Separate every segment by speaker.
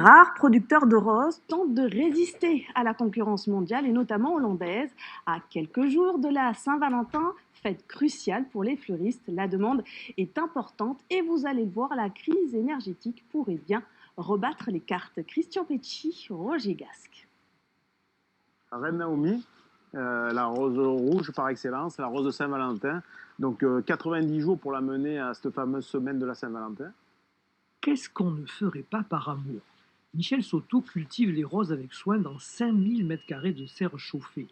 Speaker 1: Rares producteurs de roses tentent de résister à la concurrence mondiale et notamment hollandaise. À quelques jours de la Saint-Valentin, fête cruciale pour les fleuristes, la demande est importante et vous allez le voir, la crise énergétique pourrait bien rebattre les cartes. Christian Pecci, Roger Gasque.
Speaker 2: La reine Naomi, la rose rouge par excellence, la rose de Saint-Valentin. Donc 90 jours pour la mener à cette fameuse semaine de la Saint-Valentin.
Speaker 3: Qu'est-ce qu'on ne ferait pas par amour? Michel Sauteau cultive les roses avec soin dans 5000 m² de serre chauffée.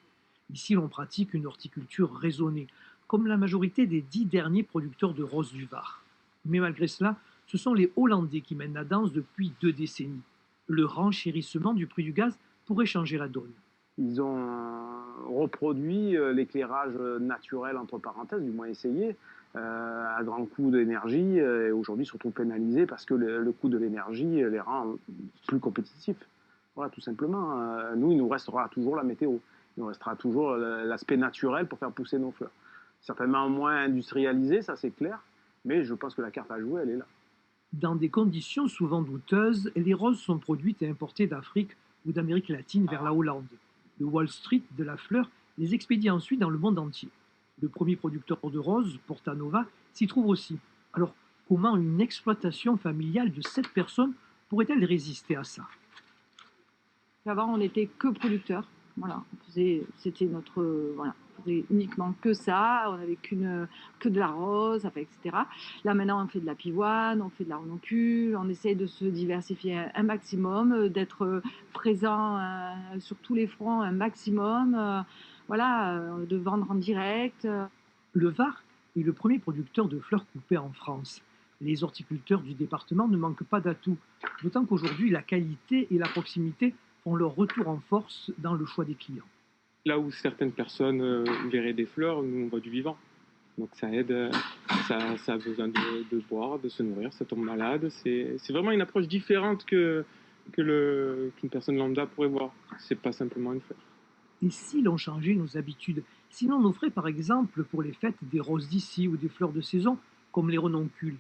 Speaker 3: Ici, l'on pratique une horticulture raisonnée, comme la majorité des 10 derniers producteurs de roses du Var. Mais malgré cela, ce sont les Hollandais qui mènent la danse depuis 2 décennies. Le renchérissement du prix du gaz pourrait changer la donne.
Speaker 2: Ils ont reproduit l'éclairage naturel, entre parenthèses, du moins essayé, à grand coût d'énergie, et aujourd'hui se retrouvent pénalisés parce que le coût de l'énergie les rend plus compétitifs. Voilà, tout simplement. Nous, il nous restera toujours la météo. Il nous restera toujours l'aspect naturel pour faire pousser nos fleurs. Certainement moins industrialisé, ça c'est clair, mais je pense que la carte à jouer, elle est là.
Speaker 3: Dans des conditions souvent douteuses, les roses sont produites et importées d'Afrique ou d'Amérique latine vers la Hollande. Le Wall Street de la fleur les expédie ensuite dans le monde entier. Le premier producteur de roses, Porta Nova, s'y trouve aussi. Alors, comment une exploitation familiale de 7 personnes pourrait-elle résister à ça?
Speaker 4: Avant, on n'était que producteurs. Voilà, c'était notre, voilà, on faisait uniquement que ça. On n'avait que de la rose, enfin, etc. Là, maintenant, on fait de la pivoine, on fait de la renoncule. On essaye de se diversifier un maximum, d'être présent sur tous les fronts un maximum. Voilà, de vendre en direct.
Speaker 3: Le Var est le premier producteur de fleurs coupées en France. Les horticulteurs du département ne manquent pas d'atouts, d'autant qu'aujourd'hui, la qualité et la proximité font leur retour en force dans le choix des clients.
Speaker 5: Là où certaines personnes verraient des fleurs, nous on voit du vivant. Donc ça aide, ça a besoin de boire, de se nourrir, ça tombe malade. C'est vraiment une approche différente qu'une personne lambda pourrait voir. C'est pas simplement une fleur.
Speaker 3: Et si l'on changeait nos habitudes? Si l'on offrait par exemple pour les fêtes des roses d'ici ou des fleurs de saison, comme les renoncules,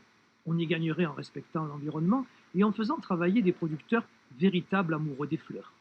Speaker 3: on y gagnerait en respectant l'environnement et en faisant travailler des producteurs véritables amoureux des fleurs.